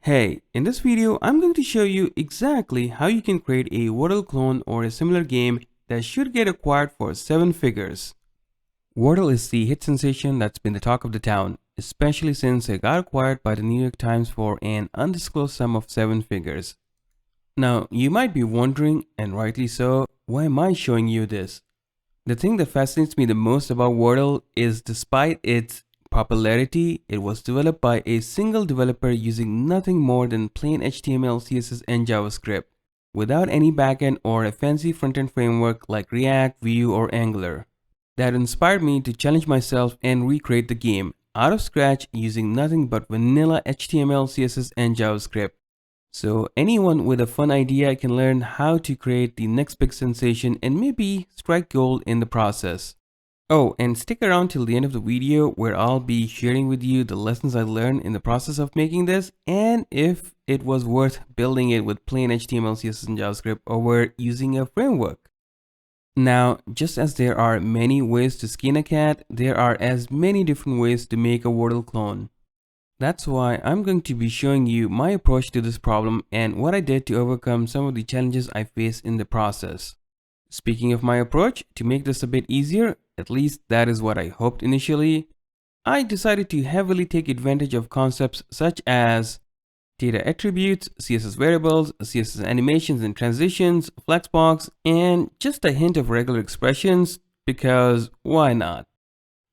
Hey, in this video, I'm going to show you exactly how you can create a Wordle clone or a similar game that should get acquired for 7 figures. Wordle is the hit sensation that's been the talk of the town, especially since it got acquired by the New York Times for an undisclosed sum of 7 figures. Now, you might be wondering, and rightly so, why am I showing you this? The thing that fascinates me the most about Wordle is despite its popularity, it was developed by a single developer using nothing more than plain HTML, CSS, and JavaScript, without any backend or a fancy frontend framework like React, Vue, or Angular. That inspired me to challenge myself and recreate the game out of scratch using nothing but vanilla HTML, CSS, and JavaScript. So anyone with a fun idea can learn how to create the next big sensation and maybe strike gold in the process. Oh, and stick around till the end of the video where I'll be sharing with you the lessons I learned in the process of making this and if it was worth building it with plain HTML, CSS, and JavaScript over using a framework. Now, just as there are many ways to skin a cat, there are as many different ways to make a Wordle clone. That's why I'm going to be showing you my approach to this problem and what I did to overcome some of the challenges I faced in the process. Speaking of my approach, to make this a bit easier, at least that is what I hoped initially, I decided to heavily take advantage of concepts such as data attributes, CSS variables, CSS animations and transitions, flexbox, and just a hint of regular expressions because why not?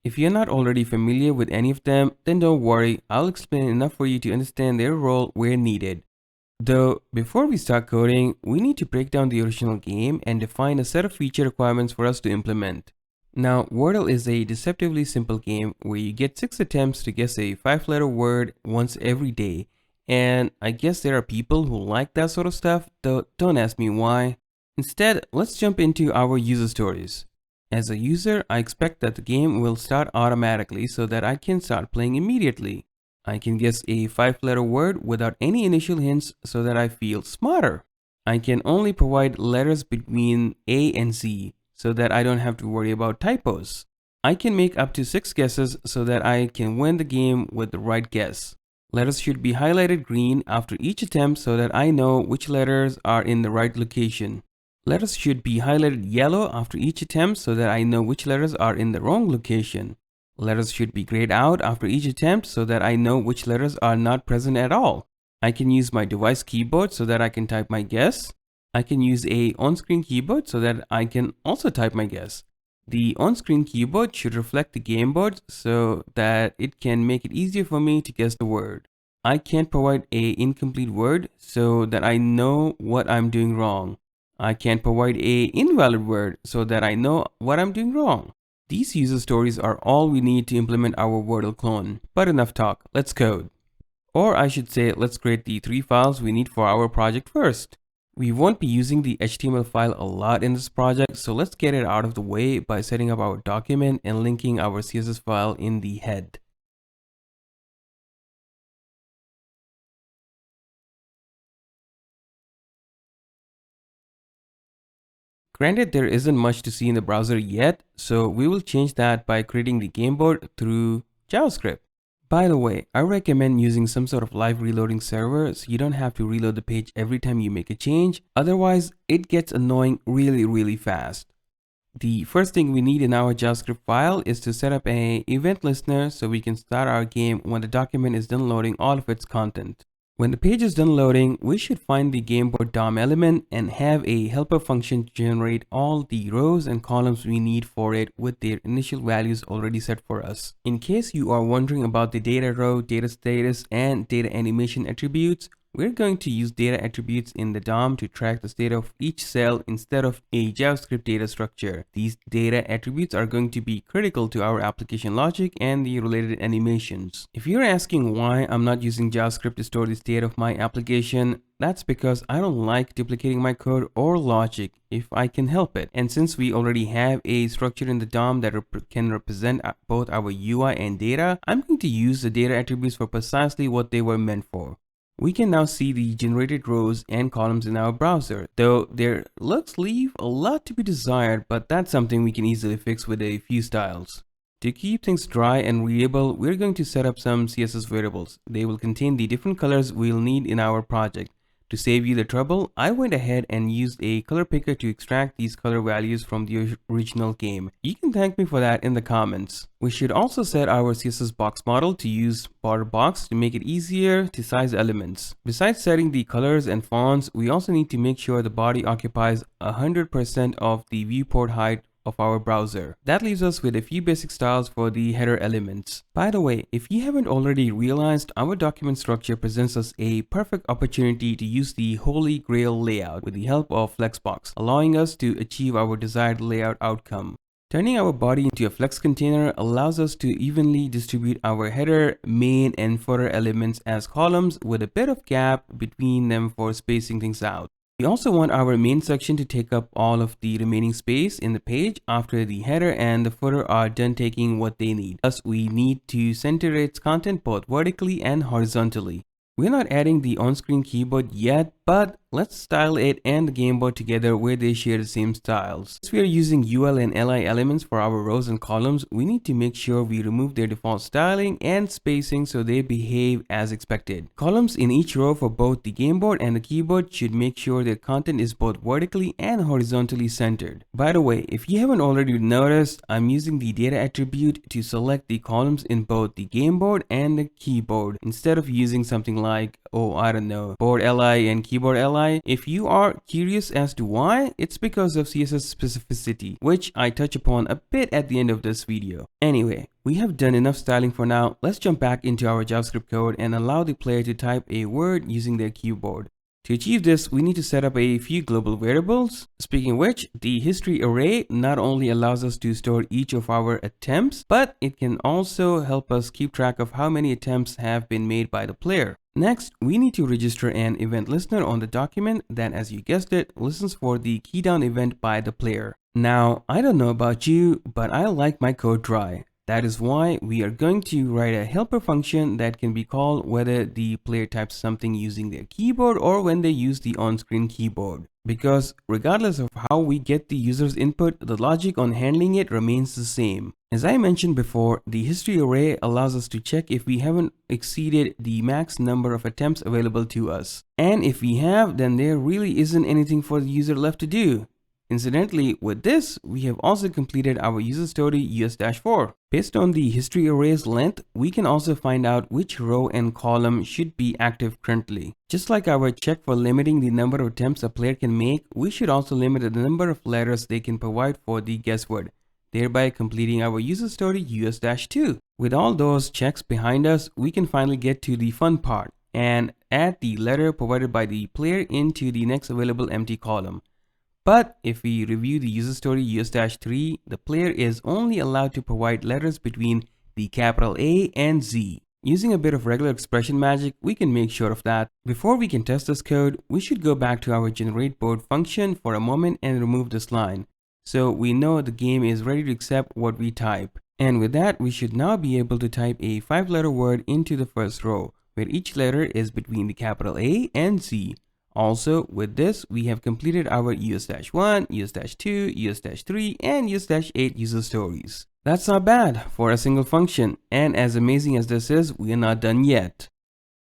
If you're not already familiar with any of them, then don't worry, I'll explain enough for you to understand their role where needed. Though, before we start coding, we need to break down the original game and define a set of feature requirements for us to implement. Now, Wordle is a deceptively simple game where you get 6 attempts to guess a 5-letter word once every day. And I guess there are people who like that sort of stuff, though don't ask me why. Instead, let's jump into our user stories. As a user, I expect that the game will start automatically so that I can start playing immediately. I can guess a 5-letter word without any initial hints so that I feel smarter. I can only provide letters between A and Z so that I don't have to worry about typos. I can make up to 6 guesses so that I can win the game with the right guess. Letters should be highlighted green after each attempt so that I know which letters are in the right location. Letters should be highlighted yellow after each attempt so that I know which letters are in the wrong location. Letters should be grayed out after each attempt so that I know which letters are not present at all. I can use my device keyboard so that I can type my guess. I can use a on-screen keyboard so that I can also type my guess. The on-screen keyboard should reflect the Gameboard so that it can make it easier for me to guess the word. I can't provide a incomplete word so that I know what I'm doing wrong. I can't provide a invalid word so that I know what I'm doing wrong. These user stories are all we need to implement our Wordle clone. But enough talk, let's code. Or I should say, let's create the 3 files we need for our project first. We won't be using the HTML file a lot in this project, so let's get it out of the way by setting up our document and linking our CSS file in the head. Granted, there isn't much to see in the browser yet, so we will change that by creating the Gameboard through JavaScript. By the way, I recommend using some sort of live reloading server so you don't have to reload the page every time you make a change, otherwise it gets annoying really fast. The first thing we need in our JavaScript file is to set up an event listener so we can start our game when the document is done loading all of its content. When the page is done loading, we should find the Gameboard DOM element and have a helper function to generate all the rows and columns we need for it with their initial values already set for us. In case you are wondering about the data row, data status, and data animation attributes, we're going to use data attributes in the DOM to track the state of each cell instead of a JavaScript data structure. These data attributes are going to be critical to our application logic and the related animations. If you're asking why I'm not using JavaScript to store the state of my application, that's because I don't like duplicating my code or logic if I can help it. And since we already have a structure in the DOM that can represent both our UI and data, I'm going to use the data attributes for precisely what they were meant for. We can now see the generated rows and columns in our browser, though their looks leave a lot to be desired, but that's something we can easily fix with a few styles. To keep things dry and readable, we're going to set up some CSS variables. They will contain the different colors we'll need in our project. To save you the trouble, I went ahead and used a color picker to extract these color values from the original game. You can thank me for that in the comments. We should also set our CSS box model to use border box to make it easier to size elements. Besides setting the colors and fonts, we also need to make sure the body occupies 100% of the viewport height of our browser. That leaves us with a few basic styles for the header elements. By the way, if you haven't already realized, our document structure presents us a perfect opportunity to use the Holy Grail layout with the help of Flexbox, allowing us to achieve our desired layout outcome. Turning our body into a flex container allows us to evenly distribute our header, main, and footer elements as columns with a bit of gap between them for spacing things out. We also want our main section to take up all of the remaining space in the page after the header and the footer are done taking what they need. Thus, we need to center its content both vertically and horizontally. We're not adding the on-screen keyboard yet, but let's style it and the Gameboard together where they share the same styles. Since we are using UL and LI elements for our rows and columns, we need to make sure we remove their default styling and spacing so they behave as expected. Columns in each row for both the Gameboard and the keyboard should make sure their content is both vertically and horizontally centered. By the way, if you haven't already noticed, I'm using the data attribute to select the columns in both the Gameboard and the keyboard instead of using something like, board LI and keyboard LI. If you are curious as to why, it's because of CSS specificity, which I touch upon a bit at the end of this video. Anyway, we have done enough styling for now. Let's jump back into our JavaScript code and allow the player to type a word using their keyboard. To achieve this, we need to set up a few global variables. Speaking of which, the history array not only allows us to store each of our attempts, but it can also help us keep track of how many attempts have been made by the player. Next, we need to register an event listener on the document that, as you guessed it, listens for the keydown event by the player. Now, I don't know about you, but I like my code dry. That is why we are going to write a helper function that can be called whether the player types something using their keyboard or when they use the on-screen keyboard. Because regardless of how we get the user's input, the logic on handling it remains the same. As I mentioned before, the history array allows us to check if we haven't exceeded the max number of attempts available to us. And if we have, then there really isn't anything for the user left to do. Incidentally, with this, we have also completed our user story us-4. Based on the history array's length, we can also find out which row and column should be active currently. Just like our check for limiting the number of attempts a player can make, we should also limit the number of letters they can provide for the guess word, thereby completing our user story us-2. With all those checks behind us, we can finally get to the fun part and add the letter provided by the player into the next available empty column. But if we review the user story us-3, the player is only allowed to provide letters between the capital A and Z. Using a bit of regular expression magic, we can make sure of that. Before we can test this code, we should go back to our generateBoard function for a moment and remove this line, so we know the game is ready to accept what we type. And with that, we should now be able to type a 5-letter word into the first row, where each letter is between the capital A and Z. Also, with this, we have completed our us-1, us-2, us-3, and us-8 user stories. That's not bad for a single function, and as amazing as this is, we are not done yet.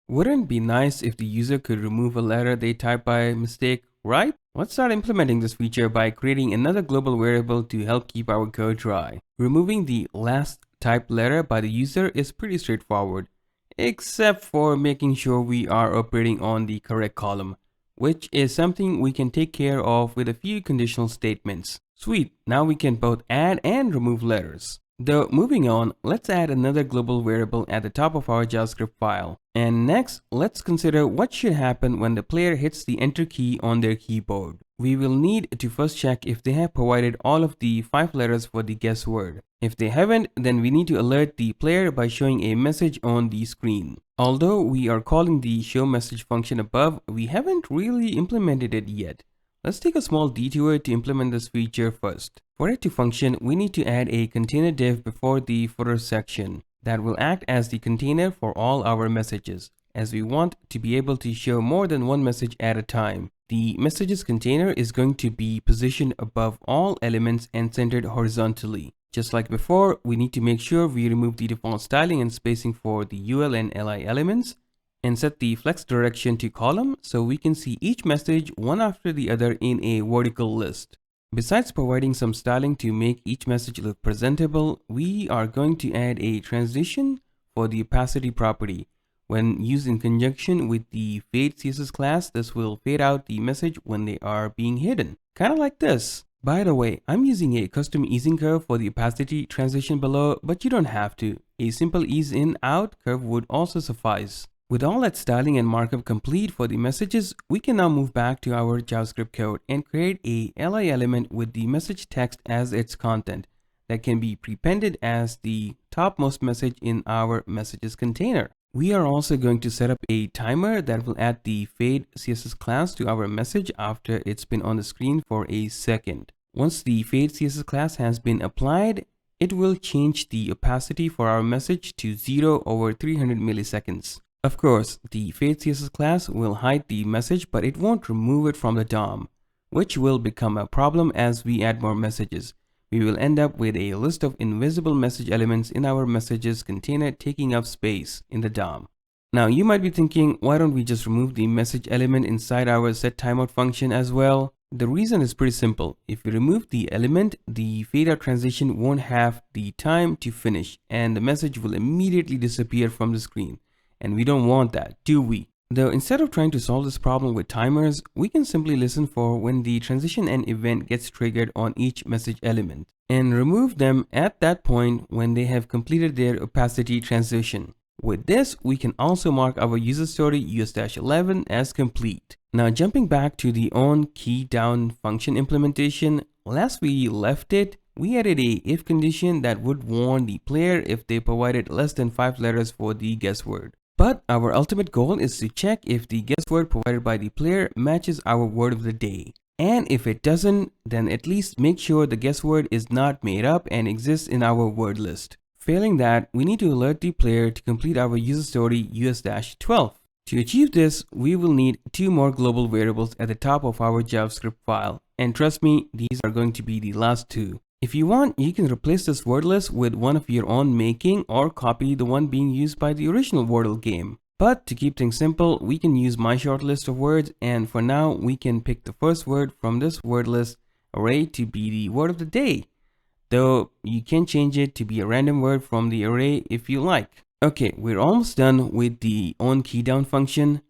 Wouldn't it be nice if the user could remove a letter they typed by mistake, right? Let's start implementing this feature by creating another global variable to help keep our code dry. Removing the last typed letter by the user is pretty straightforward, except for making sure we are operating on the correct column, which is something we can take care of with a few conditional statements. Sweet, now we can both add and remove letters. Though moving on, let's add another global variable at the top of our JavaScript file. And next, let's consider what should happen when the player hits the enter key on their keyboard. We will need to first check if they have provided all of the 5 letters for the guess word. If they haven't, then we need to alert the player by showing a message on the screen. Although we are calling the show message function above, we haven't really implemented it yet. Let's take a small detour to implement this feature first. For it to function, we need to add a container div before the footer section that will act as the container for all our messages, as we want to be able to show more than one message at a time. The messages container is going to be positioned above all elements and centered horizontally. Just like before, we need to make sure we remove the default styling and spacing for the UL and LI elements and set the flex direction to column so we can see each message one after the other in a vertical list. Besides providing some styling to make each message look presentable, we are going to add a transition for the opacity property. When used in conjunction with the fade CSS class, this will fade out the message when they are being hidden. Kind of like this. By the way, I'm using a custom easing curve for the opacity transition below, but you don't have to. A simple ease in out curve would also suffice. With all that styling and markup complete for the messages, we can now move back to our JavaScript code and create a LI element with the message text as its content that can be prepended as the topmost message in our messages container. We are also going to set up a timer that will add the fade CSS class to our message after it's been on the screen for a second. Once the fade CSS class has been applied, it will change the opacity for our message to 0 over 300 milliseconds. Of course, the fade CSS class will hide the message, but it won't remove it from the DOM, which will become a problem as we add more messages. We will end up with a list of invisible message elements in our messages container taking up space in the DOM. Now you might be thinking, why don't we just remove the message element inside our setTimeout function as well? The reason is pretty simple. If we remove the element, the fade out transition won't have the time to finish and the message will immediately disappear from the screen. And we don't want that, do we? Though instead of trying to solve this problem with timers, we can simply listen for when the transition and event gets triggered on each message element and remove them at that point when they have completed their opacity transition. With this, we can also mark our user story us-11 as complete. Now jumping back to the onKeyDown function implementation, last we left it, we added a if condition that would warn the player if they provided less than 5 letters for the guess word. But our ultimate goal is to check if the guess word provided by the player matches our word of the day. And if it doesn't, then at least make sure the guess word is not made up and exists in our word list. Failing that, we need to alert the player to complete our user story us-12. To achieve this, we will need 2 more global variables at the top of our JavaScript file. And trust me, these are going to be the last 2. If you want, you can replace this word list with one of your own making or copy the one being used by the original Wordle game. But to keep things simple, we can use my short list of words, and for now we can pick the first word from this word list array to be the word of the day. Though you can change it to be a random word from the array if you like. Okay, we're almost done with the onKeyDown function.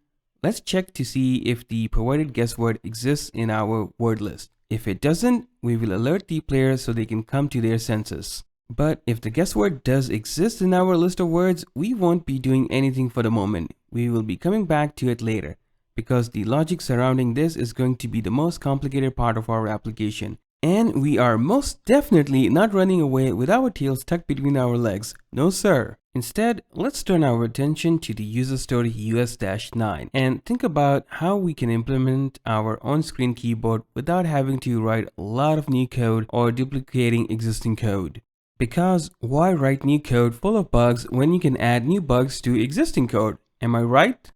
Let's check to see if the provided guess word exists in our word list. If it doesn't, we will alert the player so they can come to their senses. But if the guess word does exist in our list of words, we won't be doing anything for the moment. We will be coming back to it later, because the logic surrounding this is going to be the most complicated part of our application. And we are most definitely not running away with our tails tucked between our legs. No sir. Instead, let's turn our attention to the user story us-9 and think about how we can implement our on-screen keyboard without having to write a lot of new code or duplicating existing code. Because why write new code full of bugs when you can add new bugs to existing code? Am I right?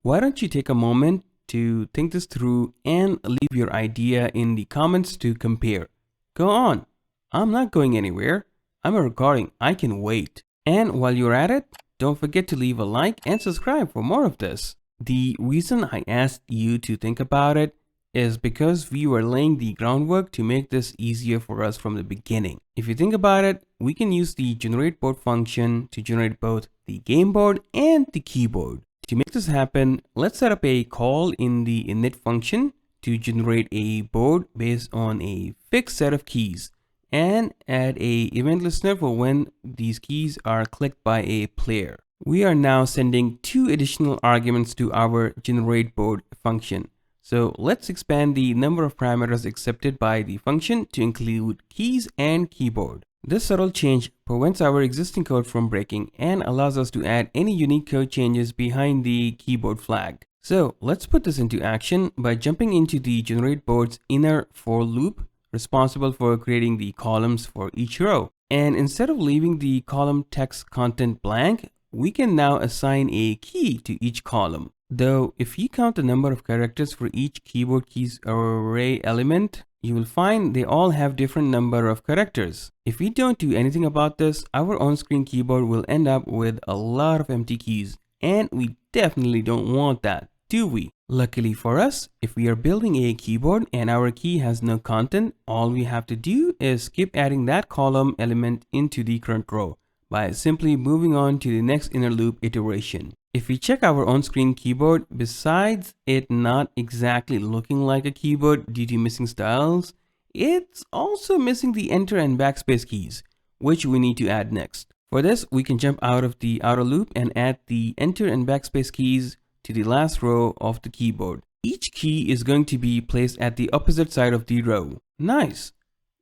Why don't you take a moment to think this through and leave your idea in the comments to compare. Go on. I'm not going anywhere. I'm a recording. I can wait. And while you're at it, don't forget to leave a like and subscribe for more of this. The reason I asked you to think about it is because we were laying the groundwork to make this easier for us from the beginning. If you think about it, we can use the generateBoard function to generate both the Gameboard and the keyboard. To make this happen, let's set up a call in the init function to generate a board based on a fixed set of keys and add a event listener for when these keys are clicked by a player. We are now sending 2 additional arguments to our generateBoard function. So let's expand the number of parameters accepted by the function to include keys and keyboard. This subtle change prevents our existing code from breaking and allows us to add any unique code changes behind the keyboard flag. So let's put this into action by jumping into the generateBoard's inner for loop responsible for creating the columns for each row. And instead of leaving the column text content blank, we can now assign a key to each column. Though, if you count the number of characters for each keyboard keys array element, you will find they all have different number of characters. If we don't do anything about this, our on-screen keyboard will end up with a lot of empty keys, and we definitely don't want that, do we? Luckily for us, if we are building a keyboard and our key has no content, all we have to do is keep adding that column element into the current row by simply moving on to the next inner loop iteration. If we check our on-screen keyboard, besides it not exactly looking like a keyboard due to missing styles, it's also missing the enter and backspace keys, which we need to add next. For this, we can jump out of the outer loop and add the enter and backspace keys to the last row of the keyboard. Each key is going to be placed at the opposite side of the row. Nice!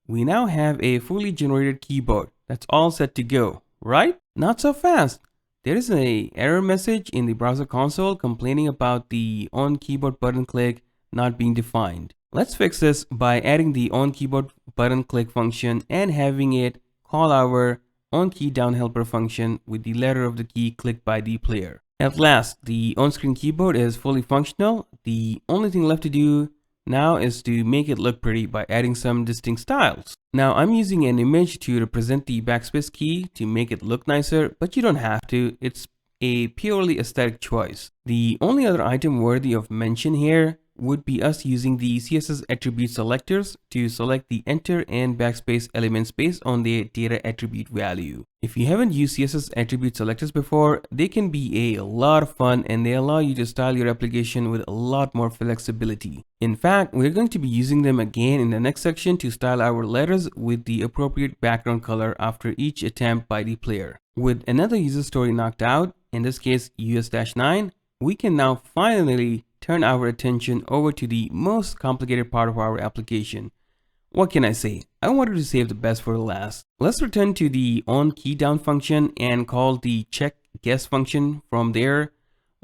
We now have a fully generated keyboard that's all set to go, right? Not so fast! There is an error message in the browser console complaining about the on keyboard button click not being defined. Let's fix this by adding the on keyboard button click function and having it call our on key down helper function with the letter of the key clicked by the player. At last, the on-screen keyboard is fully functional. The only thing left to do now is to make it look pretty by adding some distinct styles. Now I'm using an image to represent the backspace key to make it look nicer, but you don't have to. It's a purely aesthetic choice. The only other item worthy of mention here would be us using the CSS attribute selectors to select the enter and backspace elements based on their data attribute value. If you haven't used CSS attribute selectors before, they can be a lot of fun and they allow you to style your application with a lot more flexibility. In fact, we're going to be using them again in the next section to style our letters with the appropriate background color after each attempt by the player. With another user story knocked out, in this case US-9, we can now finally turn our attention over to the most complicated part of our application. What can I say? I wanted to save the best for last. Let's return to the on key down function and call the check guess function from there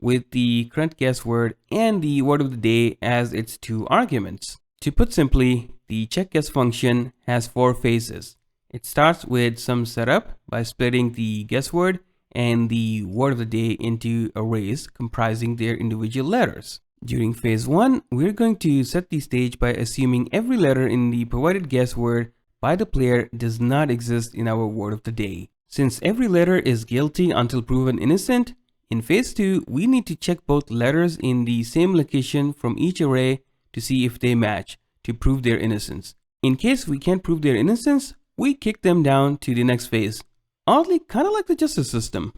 with the current guess word and the word of the day as its two arguments. To put simply, the check guess function has four phases. It starts with some setup by splitting the guess word and the word of the day into arrays comprising their individual letters. During phase 1, we're going to set the stage by assuming every letter in the provided guess word by the player does not exist in our word of the day. Since every letter is guilty until proven innocent, in phase 2, we need to check both letters in the same location from each array to see if they match to prove their innocence. In case we can't prove their innocence, we kick them down to the next phase. Oddly, kind of like the justice system.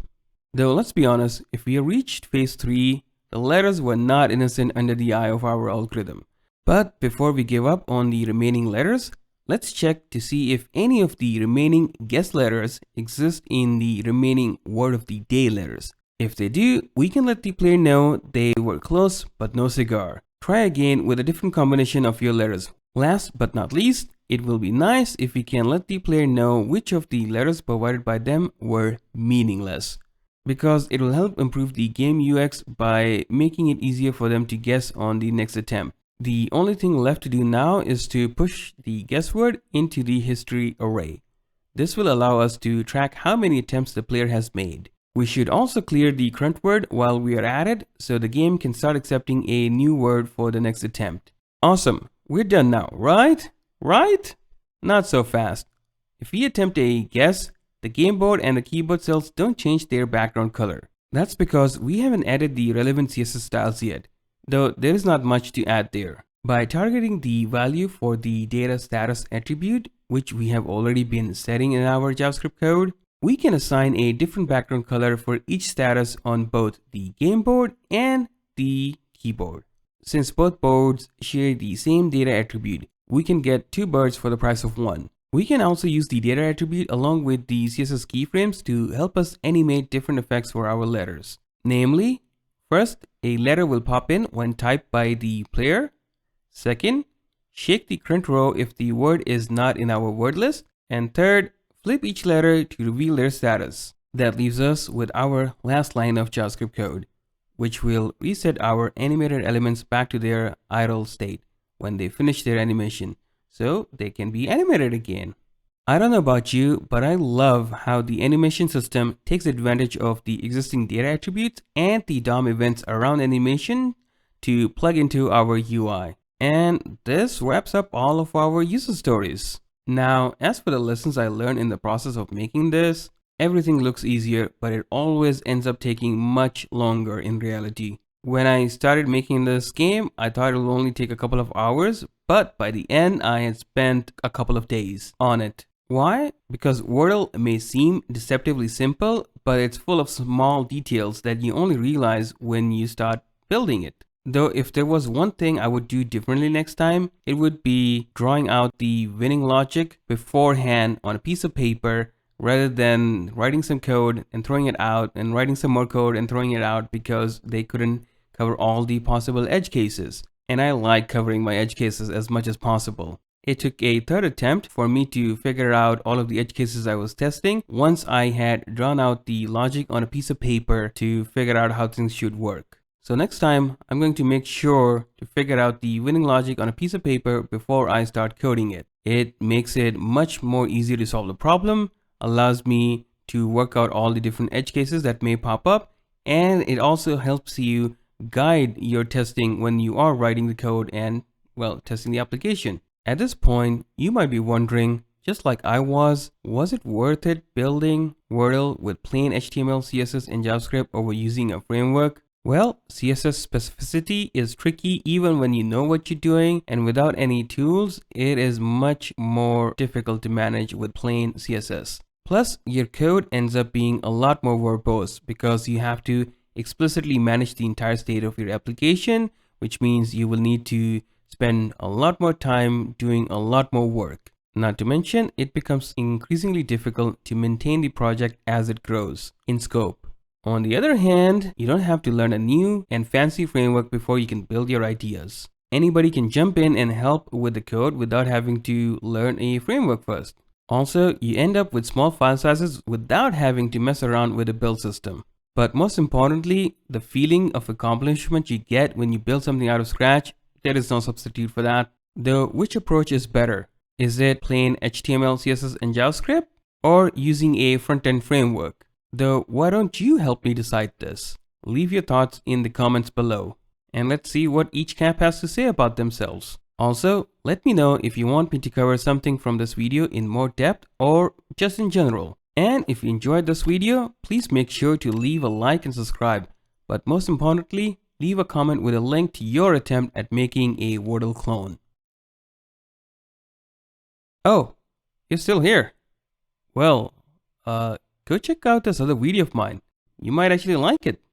Though let's be honest, if we reached phase 3, the letters were not innocent under the eye of our algorithm. But before we give up on the remaining letters, let's check to see if any of the remaining guess letters exist in the remaining word of the day letters. If they do, we can let the player know they were close but no cigar. Try again with a different combination of your letters. Last but not least, it will be nice if we can let the player know which of the letters provided by them were meaningless, because it will help improve the game UX by making it easier for them to guess on the next attempt. The only thing left to do now is to push the guess word into the history array. This will allow us to track how many attempts the player has made. We should also clear the current word while we are at it so the game can start accepting a new word for the next attempt. Awesome, we're done now, right? Right? Not so fast. If we attempt a guess, the Gameboard and the keyboard cells don't change their background color. That's because we haven't added the relevant CSS styles yet, though there is not much to add there. By targeting the value for the data status attribute, which we have already been setting in our JavaScript code, we can assign a different background color for each status on both the Gameboard and the keyboard. Since both boards share the same data attribute, we can get two birds for the price of one. We can also use the data attribute along with the CSS keyframes to help us animate different effects for our letters. Namely, first, a letter will pop in when typed by the player. Second, shake the current row if the word is not in our word list. And third, flip each letter to reveal their status. That leaves us with our last line of JavaScript code, which will reset our animated elements back to their idle state when they finish their animation, so they can be animated again. I don't know about you, but I love how the animation system takes advantage of the existing data attributes and the DOM events around animation to plug into our UI. And this wraps up all of our user stories. Now, as for the lessons I learned in the process of making this, everything looks easier, but it always ends up taking much longer in reality. When I started making this game, I thought it would only take a couple of hours, but by the end, I had spent a couple of days on it. Why? Because Wordle may seem deceptively simple, but it's full of small details that you only realize when you start building it. Though if there was one thing I would do differently next time, it would be drawing out the winning logic beforehand on a piece of paper rather than writing some code and throwing it out and writing some more code and throwing it out because they couldn't cover all the possible edge cases. And I like covering my edge cases as much as possible. It took a third attempt for me to figure out all of the edge cases I was testing once I had drawn out the logic on a piece of paper to figure out how things should work. So next time, I'm going to make sure to figure out the winning logic on a piece of paper before I start coding it. It makes it much more easy to solve the problem, allows me to work out all the different edge cases that may pop up, and it also helps you guide your testing when you are writing the code and, well, testing the application. At this point, you might be wondering, just like I was it worth it building Wordle with plain HTML, CSS, and JavaScript over using a framework? Well, CSS specificity is tricky even when you know what you're doing, and without any tools, it is much more difficult to manage with plain CSS. Plus, your code ends up being a lot more verbose because you have to explicitly manage the entire state of your application, which means you will need to spend a lot more time doing a lot more work. Not to mention, it becomes increasingly difficult to maintain the project as it grows in scope. On the other hand, you don't have to learn a new and fancy framework before you can build your ideas. Anybody can jump in and help with the code without having to learn a framework first. Also, you end up with small file sizes without having to mess around with the build system. But most importantly, the feeling of accomplishment you get when you build something out of scratch, there is no substitute for that. Though, which approach is better? Is it plain HTML, CSS, and JavaScript? Or using a front-end framework? Though, why don't you help me decide this? Leave your thoughts in the comments below. And let's see what each camp has to say about themselves. Also, let me know if you want me to cover something from this video in more depth or just in general. And if you enjoyed this video, please make sure to leave a like and subscribe. But most importantly, leave a comment with a link to your attempt at making a Wordle clone. Oh, you're still here. Well, go check out this other video of mine. You might actually like it.